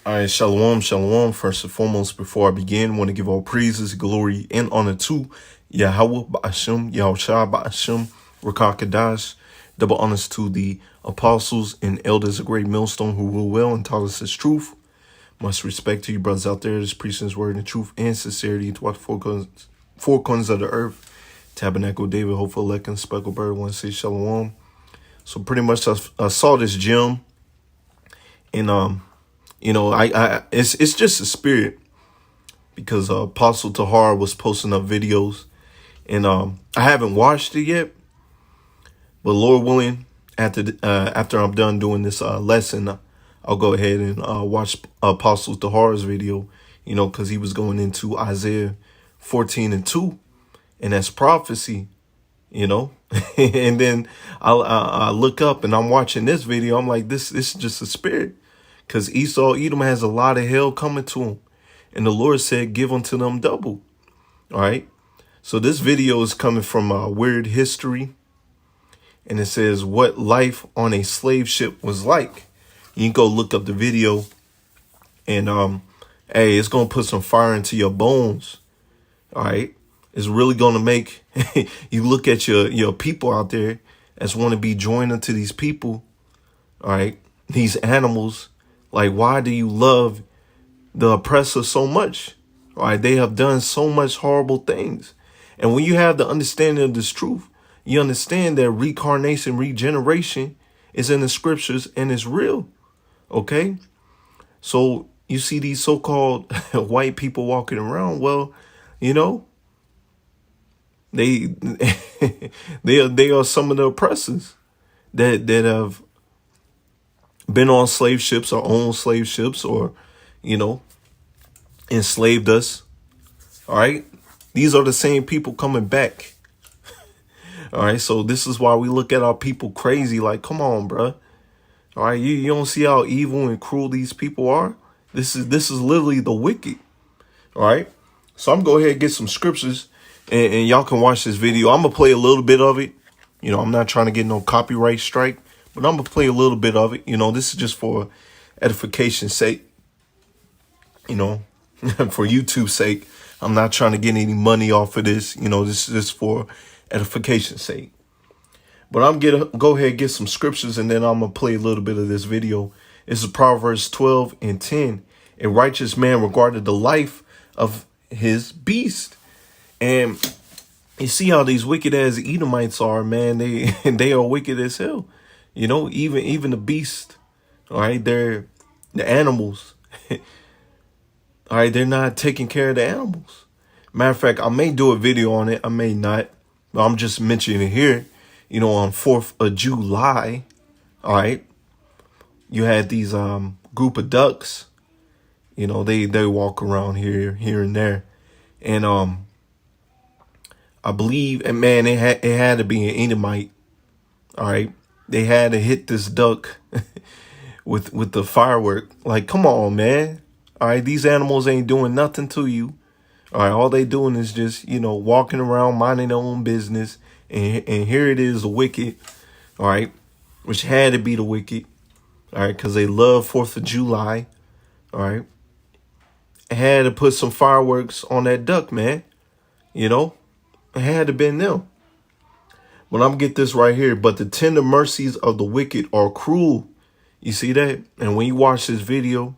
All right, shalom, shalom. First and foremost, before I begin, I want to give all praises, glory, and honor to Yahweh Ba'ashem, Yahushua Ba'ashem, Rakakadash. Double honors to the apostles and elders of Great Millstone who rule well and taught us his truth. Much respect to you brothers out there that's preaching his word in truth and sincerity throughout the four corners of the earth. Tabernacle David, hopeful elect, and speckled bird. Want to say shalom. So pretty much I saw this gem, and it's just a spirit, because Apostle Tahar was posting up videos, and I haven't watched it yet, but Lord willing, after I'm done doing this lesson, I'll go ahead and watch Apostle Tahar's video, because he was going into Isaiah 14:2, and that's prophecy, and then I look up and I'm watching this video. I'm like, this is just a spirit. Because Esau, Edom has a lot of hell coming to him. And the Lord said, give unto them double. All right. So this video is coming from Weird History. And it says what life on a slave ship was like. You can go look up the video. And, hey, it's going to put some fire into your bones. All right. It's really going to make you look at your people out there as want to be joined unto these people. All right. These animals. Like, why do you love the oppressor so much? All right, they have done so much horrible things. And when you have the understanding of this truth, you understand that reincarnation, regeneration is in the scriptures and it's real. Okay, so you see these so-called white people walking around. Well, they they are some of the oppressors that have been on slave ships or owned slave ships or, enslaved us. All right. These are the same people coming back. All right. So this is why we look at our people crazy. Like, come on, bruh. All right. You don't see how evil and cruel these people are. This is literally the wicked. All right. So I'm going to go ahead and get some scriptures and y'all can watch this video. I'm going to play a little bit of it. I'm not trying to get no copyright strike. But I'm going to play a little bit of it. This is just for edification's sake. For YouTube's sake. I'm not trying to get any money off of this. This is just for edification's sake. But I'm going to go ahead and get some scriptures, and then I'm going to play a little bit of this video. This is Proverbs 12:10. A righteous man regarded the life of his beast. And you see how these wicked ass Edomites are, man. They are wicked as hell. Even the beast, all right, they're the animals. All right, they're not taking care of the animals. Matter of fact, I may do a video on it. I may not. But I'm just mentioning it here. On 4th of July, all right, you had these group of ducks. They walk around here and there. And I believe, and man, it had to be an Edomite. All right. They had to hit this duck with the firework. Like, come on, man. All right, these animals ain't doing nothing to you. All right, all they doing is just, walking around, minding their own business. And here it is, the wicked, all right, which had to be the wicked, all right, because they love 4th of July, all right. Had to put some fireworks on that duck, man. It had to been them. But I'm get this right here. But the tender mercies of the wicked are cruel. You see that? And when you watch this video,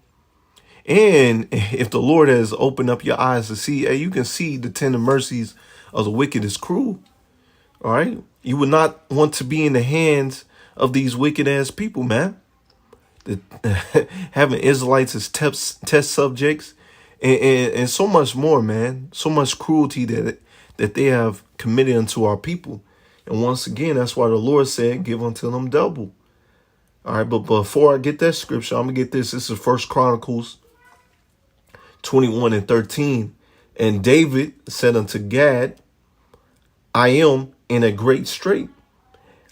and if the Lord has opened up your eyes to see, you can see the tender mercies of the wicked is cruel. All right. You would not want to be in the hands of these wicked ass people, man. Having Israelites as test subjects and so much more, man. So much cruelty that they have committed unto our people. And once again, that's why the Lord said, give unto them double. All right, but before I get that scripture, I'm going to get this. This is 1 Chronicles 21:13. And David said unto Gad, I am in a great strait.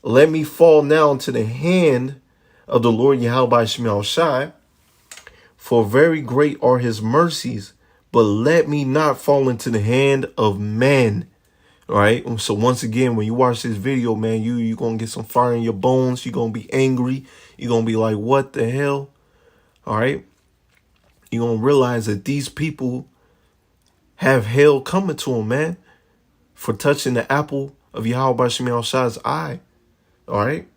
Let me fall now into the hand of the Lord Yahweh Shai, for very great are his mercies, but let me not fall into the hand of man. All right. So once again, when you watch this video, man, you're going to get some fire in your bones. You're going to be angry. You're going to be like, what the hell? All right. you're going to realize that these people have hell coming to them, man, for touching the apple of Yahweh Shemiah's eye. All right.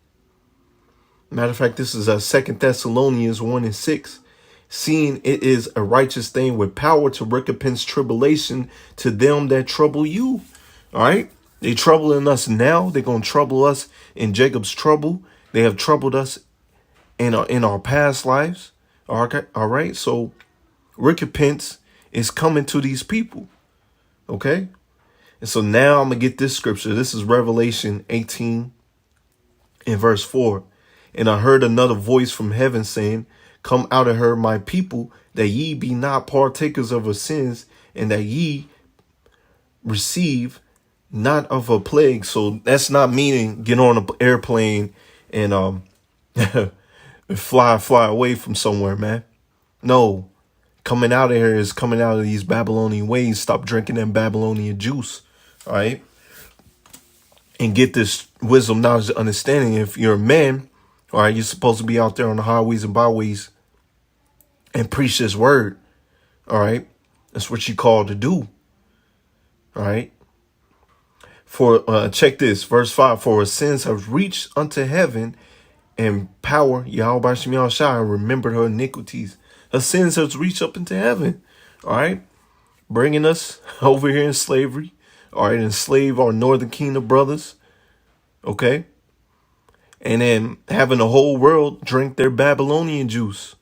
Matter of fact, this is 2 Thessalonians 1:6. Seeing it is a righteous thing with power to recompense tribulation to them that trouble you. All right. They troubling us now. They're going to trouble us in Jacob's trouble. They have troubled us in our past lives. All right. So recompense is coming to these people. Okay. And so now I'm going to get this scripture. This is Revelation 18 in verse 4. And I heard another voice from heaven saying, come out of her, my people, that ye be not partakers of her sins, and that ye receive not of a plague. So that's not meaning get on an airplane and fly away from somewhere, man. No, coming out of here is coming out of these Babylonian ways. Stop drinking that Babylonian juice, all right? And get this wisdom, knowledge, understanding. If you're a man, all right, you're supposed to be out there on the highways and byways and preach this word, all right? That's what you're called to do, all right? For check this, verse 5, for her sins have reached unto heaven, and power, Yahweh Shemiah, remembered her iniquities. Her sins have reached up into heaven, all right? Bringing us over here in slavery, all right? Enslave our northern kingdom brothers, okay? And then having the whole world drink their Babylonian juice,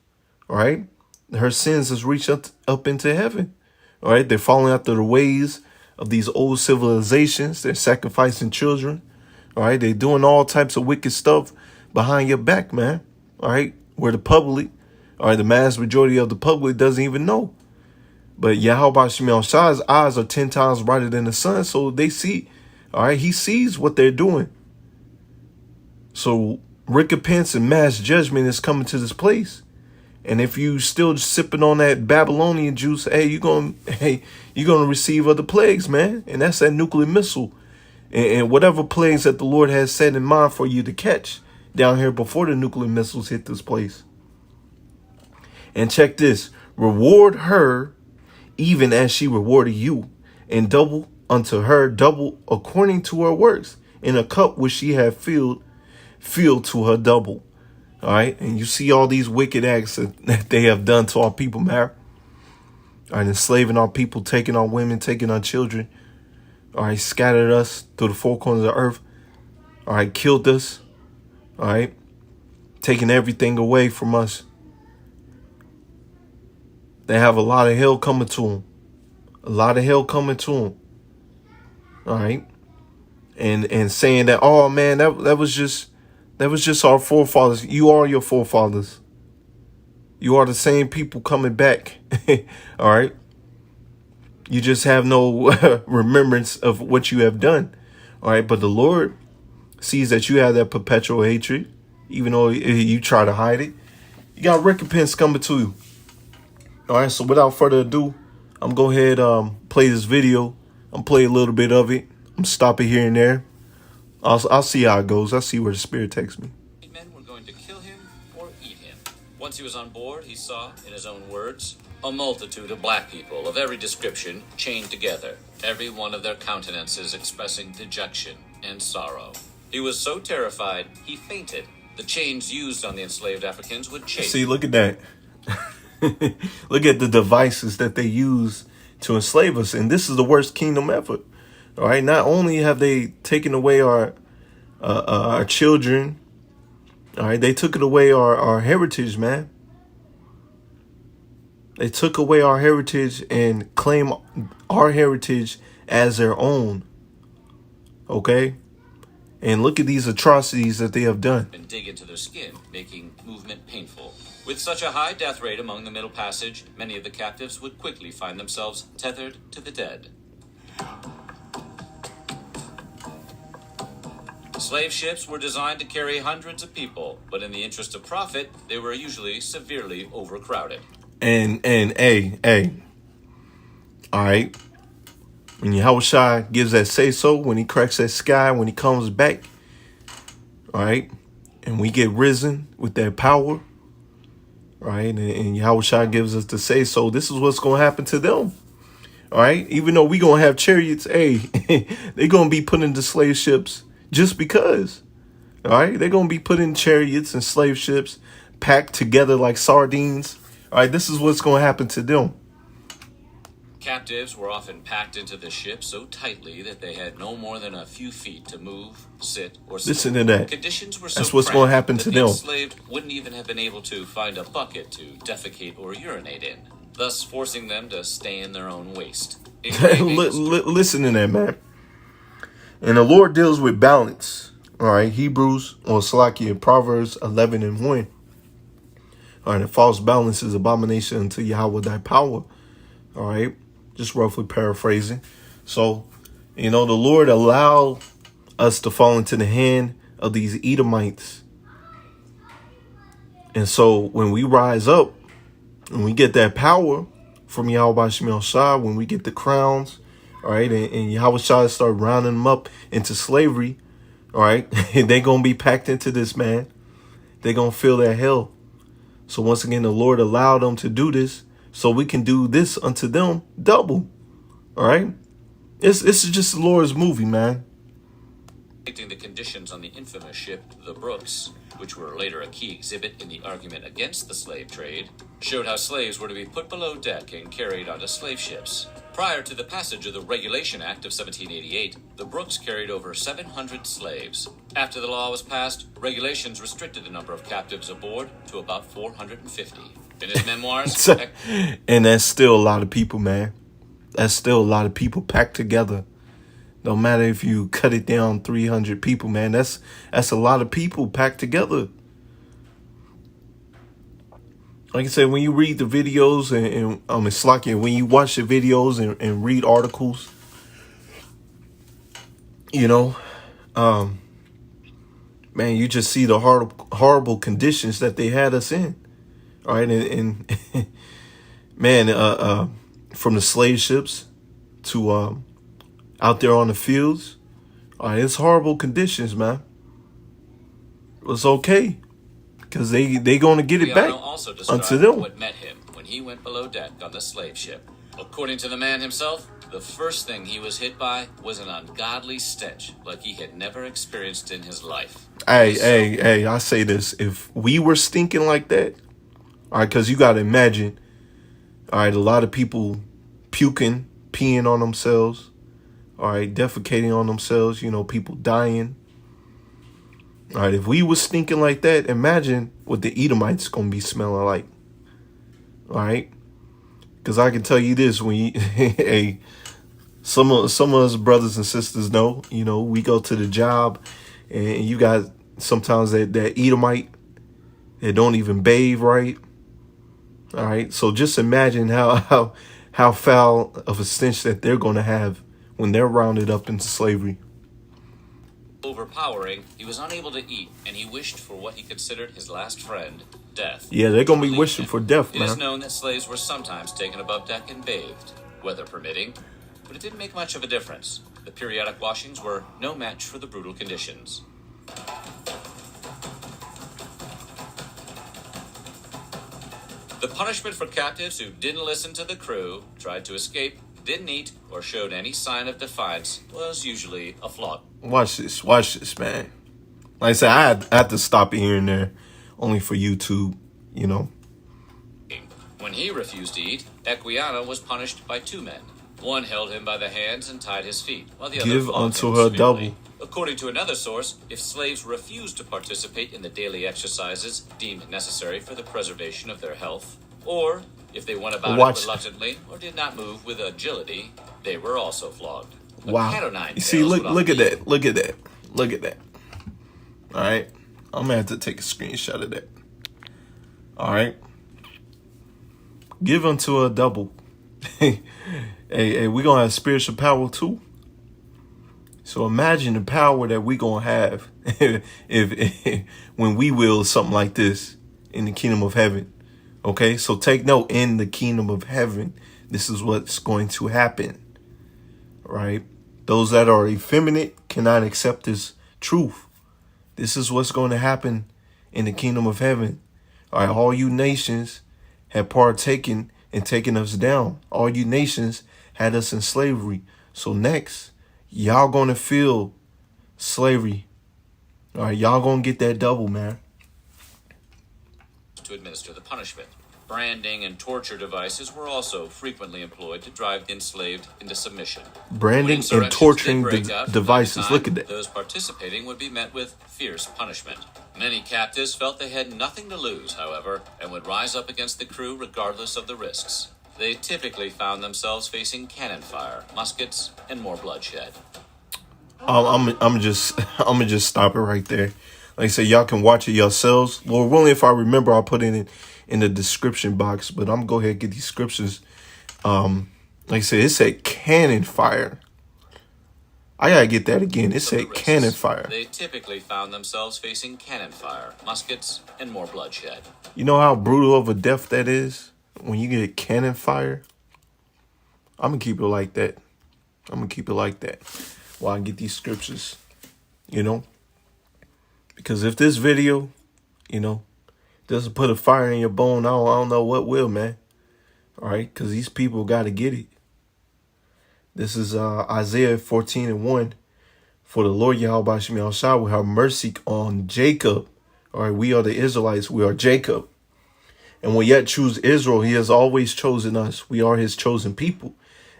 all right? Her sins has reached up into heaven, all right? They're following after the ways of these old civilizations. They're sacrificing children, all right? They're doing all types of wicked stuff behind your back, man, all right? Where the public, all right, the mass majority of the public doesn't even know. But Yahweh Shemiah's eyes are 10 times brighter than the sun, so they see, all right? He sees what they're doing. So recompense and mass judgment is coming to this place. And if you still sipping on that Babylonian juice, hey, you're gonna receive other plagues, man. And that's that nuclear missile. And whatever plagues that the Lord has set in mind for you to catch down here before the nuclear missiles hit this place. And check this. Reward her even as she rewarded you, and double unto her, double according to her works, in a cup which she had filled to her double. All right. And you see all these wicked acts that they have done to our people, man. All right. Enslaving our people, taking our women, taking our children. All right. Scattered us through the four corners of the earth. All right. Killed us. All right. Taking everything away from us. They have a lot of hell coming to them. A lot of hell coming to them. All right. And saying that, oh, man, that was just our forefathers. You are your forefathers. You are the same people coming back. All right. You just have no remembrance of what you have done. All right. But the Lord sees that you have that perpetual hatred, even though you try to hide it. You got recompense coming to you. All right. So without further ado, I'm going to go ahead play this video. I'm play a little bit of it. I'm stop it here and there. I'll see how it goes. I'll see where the Spirit takes me. Men were going to kill him or eat him. Once he was on board, he saw, in his own words, a multitude of black people of every description chained together, every one of their countenances expressing dejection and sorrow. He was so terrified, he fainted. The chains used on the enslaved Africans would chafe. See, look at that. Look at the devices that they use to enslave us. And this is the worst kingdom ever. All right. Not only have they taken away our children. All right. They took it away our heritage, man. They took away our heritage and claim our heritage as their own. OK. And look at these atrocities that they have done. And dig into their skin, making movement painful. With such a high death rate among the Middle Passage, many of the captives would quickly find themselves tethered to the dead. Slave ships were designed to carry hundreds of people, but in the interest of profit, they were usually severely overcrowded. And hey, all right. When Yahushua gives that say-so, when he cracks that sky, when he comes back, all right, and we get risen with that power, all right? And Yahushua gives us to say, so this is what's going to happen to them. All right. Even though we going to have chariots, hey, they're going to be put into slave ships just because. All right. They're going to be put in chariots and slave ships packed together like sardines. All right. This is what's going to happen to them. Captives were often packed into the ship so tightly that they had no more than a few feet to move, sit, or sleep. Listen to that. Conditions were so That's what's going to happen to them. The enslaved wouldn't even have been able to find a bucket to defecate or urinate in, thus forcing them to stay in their own waste. Listen to that, man. And the Lord deals with balance. All right. Hebrews or Salakia, Proverbs 11:1. All right. A false balance is abomination unto Yahweh thy power. All right. Just roughly paraphrasing. So, the Lord allowed us to fall into the hand of these Edomites. And so when we rise up and we get that power from Yahweh Shai, when we get the crowns, all right, and Yahweh Shai start rounding them up into slavery, all right, they're going to be packed into this, man. They're going to feel that hell. So once again, the Lord allowed them to do this so we can do this unto them double, all right? This is just the Lord's movie, man. The conditions on the infamous ship, the Brooks, which were later a key exhibit in the argument against the slave trade, showed how slaves were to be put below deck and carried onto slave ships. Prior to the passage of the Regulation Act of 1788, the Brooks carried over 700 slaves. After the law was passed, regulations restricted the number of captives aboard to about 450. In his memoirs... And that's still a lot of people, man. That's still a lot of people packed together. No matter if you cut it down 300 people, man, that's a lot of people packed together. Like I said, when you read the videos and it's like when you watch the videos and read articles, man, you just see the horrible conditions that they had us in. All right. And man, from the slave ships to out there on the fields. All right, it's horrible conditions, man. It's okay, because they going to get it back also unto them. What met him when he went below deck on the slave ship. According to the man himself, the first thing he was hit by was an ungodly stench like he had never experienced in his life. Hey, I say this. If we were stinking like that, all right, because you got to imagine, all right, a lot of people puking, peeing on themselves. All right, defecating on themselves, people dying. All right, if we was stinking like that, imagine what the Edomites going to be smelling like. All right, because I can tell you this, when you, hey, some of us brothers and sisters know, we go to the job and you got sometimes that Edomite that don't even bathe right. All right, so just imagine how foul of a stench that they're going to have when they're rounded up into slavery. Overpowering, he was unable to eat, and he wished for what he considered his last friend, death. Yeah, they're going to be wishing for death, man. It is known that slaves were sometimes taken above deck and bathed, weather permitting, but it didn't make much of a difference. The periodic washings were no match for the brutal conditions. The punishment for captives who didn't listen to the crew, tried to escape, didn't eat, or showed any sign of defiance was usually a flogging. Watch this, man. Like I said, I had to stop it here and there, only for YouTube, When he refused to eat, Equiana was punished by two men. One held him by the hands and tied his feet, while the other give flogged unto him her severely. double. According to another source, if slaves refused to participate in the daily exercises deemed necessary for the preservation of their health, or if they went about it reluctantly or did not move with agility, they were also flogged. Wow. You see, look at that. Look at that. All right. I'm going to have to take a screenshot of that. All right. Give unto a double. Hey, we're going to have spiritual power too. So imagine the power that we're going to have if when we will something like this in the kingdom of heaven. Okay, so take note, in the kingdom of heaven, this is what's going to happen, right? Those that are effeminate cannot accept this truth. This is what's going to happen in the kingdom of heaven. All right, all you nations had partaken in taking us down. All you nations had us in slavery. So next, y'all going to feel slavery. All right, y'all going to get that double, man. To administer the punishment. Branding and torture devices were also frequently employed to drive the enslaved into submission. Branding and torturing devices. Look at that. Those participating would be met with fierce punishment. Many captives felt they had nothing to lose, however, and would rise up against the crew regardless of the risks. They typically found themselves facing cannon fire, muskets, and more bloodshed. I'm just stop it right there. Like I said, y'all can watch it yourselves. Lord willing, if I remember, I'll put it in the description box. But I'm gonna go ahead and get these scriptures. Like I said, it said cannon fire. I gotta get that again. It said cannon fire. They typically found themselves facing cannon fire, muskets, and more bloodshed. You know how brutal of a death that is when you get cannon fire? I'm gonna keep it like that. While I get these scriptures, you know. Because if this video, you know, doesn't put a fire in your bone, I don't know what will, man. All right, because these people got to get it. This is Isaiah 14:1. For the Lord YASHAMIAHLA will have mercy on Jacob. All right, we are the Israelites. We are Jacob. And will yet choose Israel. He has always chosen us. We are his chosen people.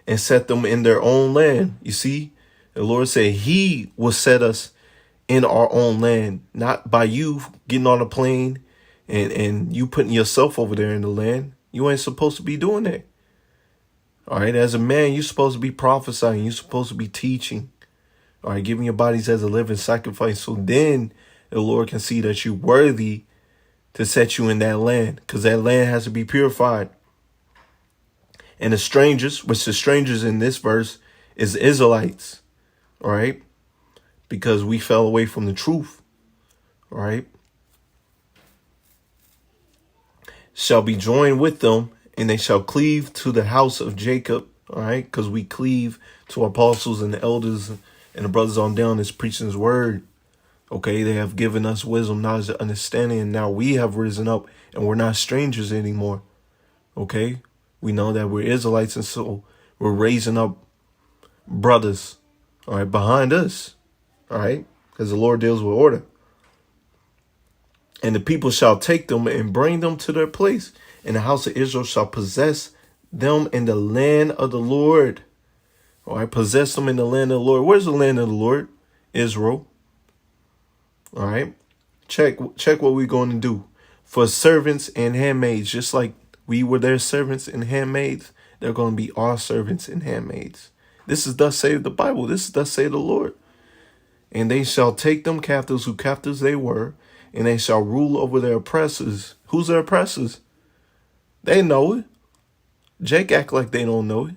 And set them in their own land. You see, the Lord said he will set us in our own land, not by you getting on a plane and you putting yourself over there in the land. You ain't supposed to be doing that. All right, as a man, you're supposed to be prophesying. You're supposed to be teaching. All right, giving your bodies as a living sacrifice. So then the Lord can see that you're worthy to set you in that land, because that land has to be purified. And the strangers, which the strangers in this verse is the Israelites. All right. Because we fell away from the truth, all right, shall be joined with them, and they shall cleave to the house of Jacob, all right, because we cleave to our apostles and the elders and the brothers on down that's preaching his word, okay. They have given us wisdom, knowledge, and understanding, and now we have risen up, and we're not strangers anymore, okay. We know that we're Israelites, and so we're raising up brothers, all right, behind us. All right, because the Lord deals with order. And the people shall take them and bring them to their place. And the house of Israel shall possess them in the land of the Lord. All right, possess them in the land of the Lord. Where's the land of the Lord? Israel. All right, check what we're going to do. For servants and handmaids, just like we were their servants and handmaids, they're going to be our servants and handmaids. This is thus saith the Bible. This is thus saith the Lord. And they shall take them captives, who captives they were, and they shall rule over their oppressors. Who's their oppressors? They know it. Jake act like they don't know it.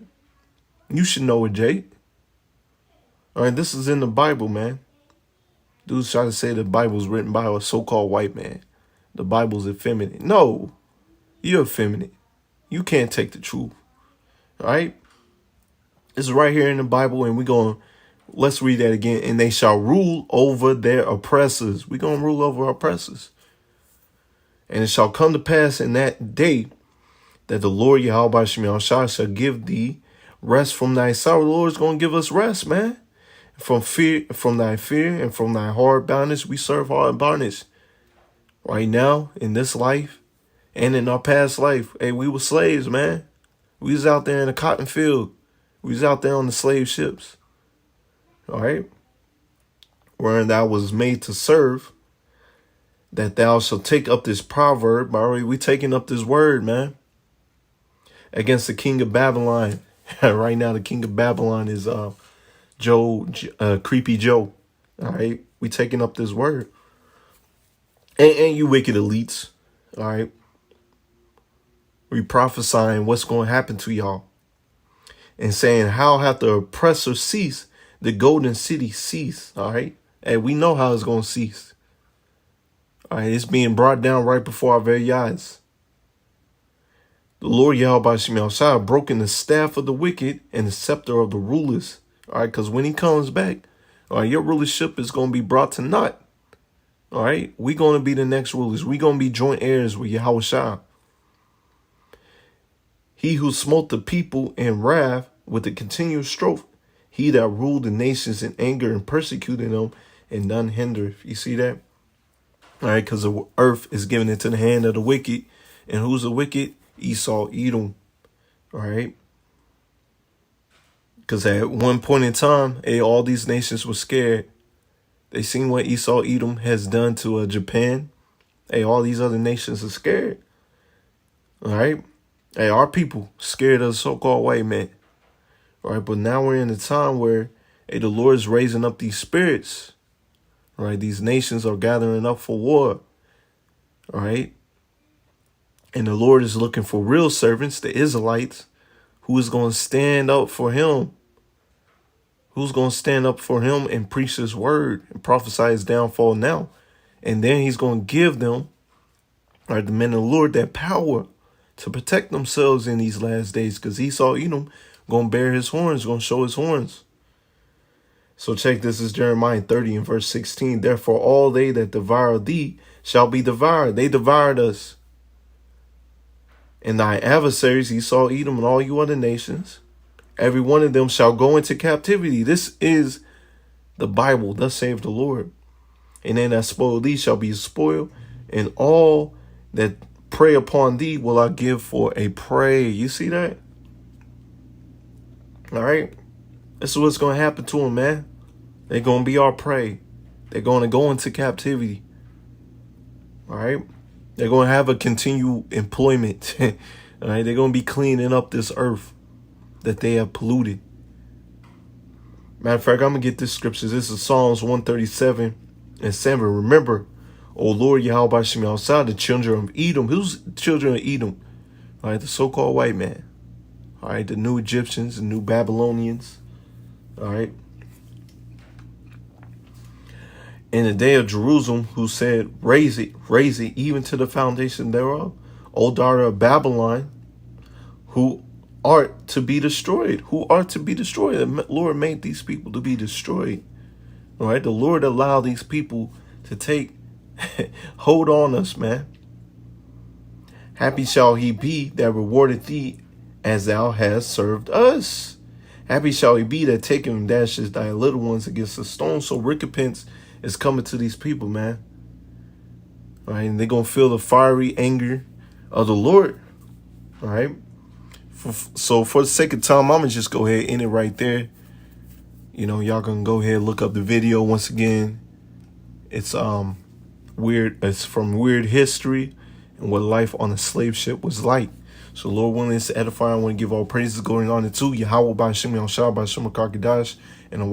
You should know it, Jake. All right, this is in the Bible, man. Dudes try to say the Bible's written by a so-called white man. The Bible's effeminate. No, you're effeminate. You can't take the truth. All right? It's right here in the Bible, and we're going to let's read that again. And they shall rule over their oppressors. We're going to rule over our oppressors. And it shall come to pass in that day that the Lord YASHAMIAHLA shall give thee rest from thy sorrow. The Lord is going to give us rest, man. From fear, from thy fear, and from thy hard bondage. We serve hard bondage. Right now, in this life, and in our past life, hey, we were slaves, man. We was out there in the cotton field. We was out there on the slave ships. All right, wherein thou was made to serve, that thou shalt take up this proverb. All right, we taking up this word, man, against the king of Babylon. Right now, the king of Babylon is Creepy Joe. All right, we taking up this word, and you wicked elites. All right, we prophesying what's going to happen to y'all, and saying how hath the oppressor ceased. The golden city cease, all right? And we know how it's going to cease. All right, it's being brought down right before our very eyes. The Lord YASHAMIAHLA broken the staff of the wicked and the scepter of the rulers. All right, because when he comes back, all right, your rulership is going to be brought to naught. All right. We're going to be the next rulers. We're going to be joint heirs with Yahushua. He who smote the people in wrath with a continuous stroke. He that ruled the nations in anger and persecuted them, and none hindered. You see that? All right. Because the earth is given into the hand of the wicked. And who's the wicked? Esau, Edom. All right. Because at one point in time, all these nations were scared. They seen what Esau, Edom has done to Japan. All these other nations are scared. All right. Our people scared of the so-called white man. All right. But now we're in a time where the Lord is raising up these spirits. All right. These nations are gathering up for war. All right. And the Lord is looking for real servants, the Israelites, who is going to stand up for him. Who's going to stand up for him and preach his word and prophesy his downfall now. And then he's going to give them, the men of the Lord, that power to protect themselves in these last days. Because Esau, Edom, going to bear his horns, going to show his horns. So check, this is Jeremiah 30 and verse 16. Therefore, all they that devour thee shall be devoured. They devoured us. And thy adversaries, Esau, Edom, and all you other nations, every one of them shall go into captivity. This is the Bible. Thus saith the Lord. And then that spoil thee shall be spoiled, and all that prey upon thee will I give for a prey. You see that? All right. This is what's going to happen to them, man. They're going to be our prey. They're going to go into captivity. All right. They're going to have a continued employment. All right. They're going to be cleaning up this earth that they have polluted. Matter of fact, I'm going to get this scripture. This is Psalms 137 and 7. Remember, O Lord Yahweh Shem outside the children of Edom. Who's the children of Edom? All right, the so-called white man. All right, the new Egyptians, the new Babylonians. All right. In the day of Jerusalem, who said, raise it, even to the foundation thereof. O daughter of Babylon, who art to be destroyed. Who are to be destroyed. The Lord made these people to be destroyed. All right. The Lord allowed these people to take hold on us, man. Happy shall he be that rewarded thee as thou hast served us. Happy shall he be that taketh and dashes thy little ones against the stone. So recompense is coming to these people, man. All right. And they're going to feel the fiery anger of the Lord. All right. So for the sake of time, I'm going to just go ahead and end it right there. You know, y'all can go ahead and look up the video once again. It's weird. It's from Weird History and what life on a slave ship was like. So Lord willing, it's edifying. I want to give all praises going on to Yahweh by Simeon Dominicans and